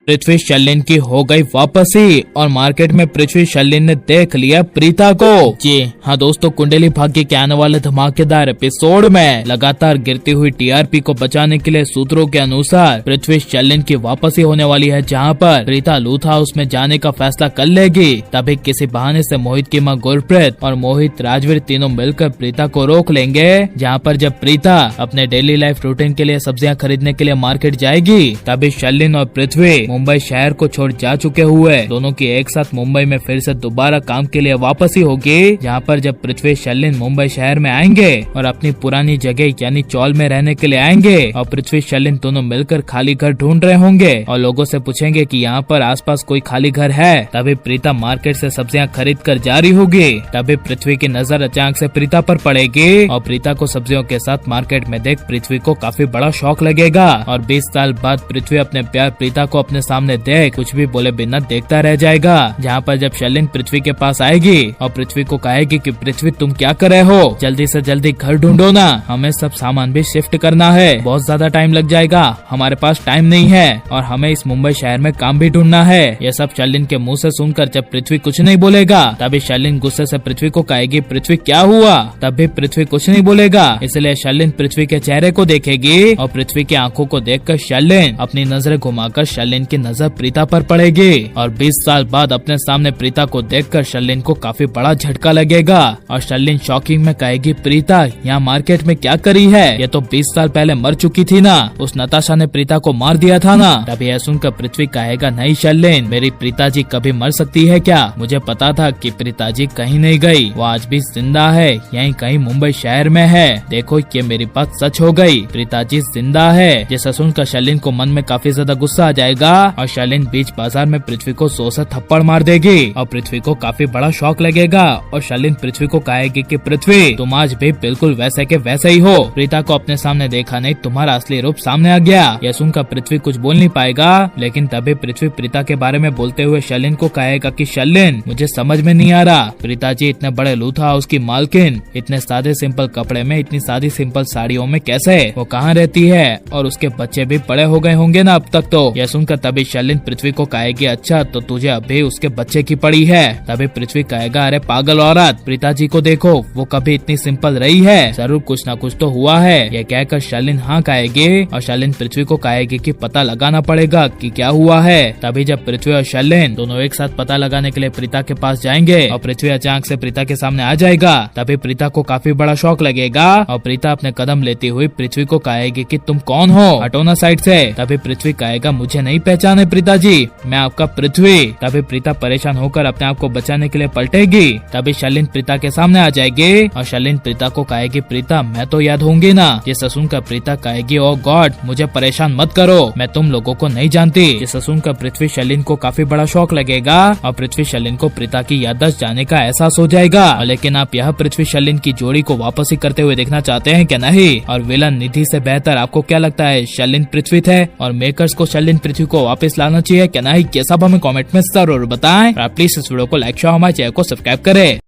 पृथ्वी शल्यन की हो गई वापसी और मार्केट में पृथ्वी शल्यन ने देख लिया प्रीता को। जी हाँ दोस्तों, कुंडली भाग्य के आने वाले धमाकेदार एपिसोड में लगातार गिरती हुई टीआरपी को बचाने के लिए सूत्रों के अनुसार पृथ्वी शल्यन की वापसी होने वाली है, जहाँ पर प्रीता लूथ हाउस में जाने का फैसला कर लेगी। तभी किसी बहाने से मोहित की माँ गुरप्रीत और मोहित राजवीर तीनों मिलकर प्रीता को रोक लेंगे। जहाँ पर जब प्रीता अपने डेली लाइफ रूटीन के लिए सब्जियाँ खरीदने के लिए मार्केट जाएगी, तभी शल्यन और पृथ्वी मुंबई शहर को छोड़ जा चुके हुए दोनों की एक साथ मुंबई में फिर से दोबारा काम के लिए वापसी होगी। जहाँ पर जब पृथ्वी शल्यन मुंबई शहर में आएंगे और अपनी पुरानी जगह यानी चौल में रहने के लिए आएंगे और पृथ्वी शल्यन दोनों मिलकर खाली घर ढूंढ रहे होंगे और लोगों से पूछेंगे कि यहाँ पर आसपास कोई खाली घर है। तभी प्रीता मार्केट से सब्जियाँ खरीद कर जा रही होगी। तभी पृथ्वी की नजर अचानक से प्रीता पर पड़ेगी और प्रीता को सब्जियों के साथ मार्केट में देख पृथ्वी को काफी बड़ा शौक लगेगा और 20 साल बाद पृथ्वी अपने प्यार प्रीता को अपने सामने देख कुछ भी बोले बिना देखता रह जाएगा। जहाँ पर जब शल्यन पृथ्वी के पास आएगी और पृथ्वी को कहेगी कि पृथ्वी तुम क्या कर रहे हो, जल्दी से जल्दी घर ढूंढो ना, हमें सब सामान भी शिफ्ट करना है, बहुत ज्यादा टाइम लग जाएगा, हमारे पास टाइम नहीं है और हमें इस मुंबई शहर में काम भी ढूंढना है। यह सब शल्यन के मुँह से सुनकर जब पृथ्वी कुछ नहीं बोलेगा, तभी शल्यन गुस्से से पृथ्वी को कहेगी पृथ्वी क्या हुआ, तब भी पृथ्वी कुछ नहीं बोलेगा। इसलिए शल्यन पृथ्वी के चेहरे को देखेगी और पृथ्वी की आंखों को देखकर शल्यन अपनी नजरें घुमाकर शल्यन की नजर प्रीता पर पड़ेगी और 20 साल बाद अपने सामने प्रीता को देखकर शल्यन को काफी बड़ा झटका लगेगा और शल्यन शॉकिंग में कहेगी प्रीता यहाँ मार्केट में क्या करी है, ये तो 20 साल पहले मर चुकी थी ना, उस नताशा ने प्रीता को मार दिया था ना। तभी यह सुनकर पृथ्वी कहेगा नहीं शल्यन, मेरी प्रीता जी कभी मर सकती है क्या, मुझे पता था कि प्रीता जी कहीं नहीं गई, वो आज भी जिंदा है, यहीं कहीं मुंबई शहर में है, देखो ये मेरी बात सच हो गई, प्रीता जी जिंदा है। जिसे सुनकर शल्यन को मन में काफी ज्यादा गुस्सा आ जाएगा और शल्यन बीच बाजार में पृथ्वी को 100 से थप्पड़ मार देगी और पृथ्वी को काफी बड़ा शौक लगेगा और शल्यन पृथ्वी को कहेगी कि पृथ्वी तुम आज भी बिल्कुल वैसे के वैसे ही हो, प्रीता को अपने सामने देखा नहीं, तुम्हारा असली रूप सामने आ गया। यह सुनकर पृथ्वी कुछ बोल नहीं पाएगा, लेकिन तभी पृथ्वी प्रीता के बारे में बोलते हुए शल्यन को कहेगा कि शल्यन मुझे समझ में नहीं आ रहा, प्रीता जी इतने बड़े लूथ हाउस की मालकिन इतने सादे सिंपल कपड़े में इतनी सादी सिंपल साड़ियों में कैसे, वो कहाँ रहती है और उसके बच्चे भी बड़े हो गए होंगे ना अब तक तो। यह सुनकर तभी शल्यन पृथ्वी को कहेगी अच्छा तो तुझे अभी उसके बच्चे की पड़ी है। तभी पृथ्वी कहेगा अरे पागल औरत, प्रीता जी को देखो वो कभी इतनी सिंपल रही है, जरूर कुछ न कुछ तो हुआ है। यह कहकर शल्यन हाँ कहेगी और शल्यन पृथ्वी को कहेगी कि पता लगाना पड़ेगा कि क्या हुआ है। तभी जब पृथ्वी और शल्यन दोनों एक साथ पता लगाने के लिए प्रीता के पास जाएंगे और पृथ्वी अचानक से प्रीता के सामने आ जाएगा, तभी प्रीता को काफी बड़ा शौक लगेगा और प्रीता अपने कदम लेती हुई पृथ्वी को कहेगी कि तुम कौन हो, हटो ना साइड से। तभी पृथ्वी कहेगा मुझे नहीं पहचाने प्रीता जी, मैं आपका पृथ्वी। तभी प्रीता परेशान होकर अपने आप को बचाने के लिए पलटेगी। तभी शल्यन प्रीता के सामने आ जाएगी और शल्यन प्रीता को कहेगी प्रीता मैं तो याद होंगी ना। जिसे सुनकर प्रीता कहेगी ओ गॉड मुझे परेशान मत करो, मैं तुम लोगों को नहीं जानती। जिसे सुनकर पृथ्वी शल्यन को काफी बड़ा शौक लगेगा और पृथ्वी शल्यन को प्रीता की याददाश्त जाने का एहसास हो जाएगा। लेकिन आप यह पृथ्वी शल्यन की जोड़ी को वापसी करते हुए देखना चाहते हैं क्या नहीं, और विलन निधि से बेहतर आपको क्या लगता है शल्यन पृथ्वी थे और मेकर्स को शल्यन पृथ्वी को वापस लाना चाहिए क्या नहीं, ये सब हमें कमेंट में जरूर बताएं। प्लीज इस वीडियो को लाइक शेयर हमारे चैनल को सब्सक्राइब करें।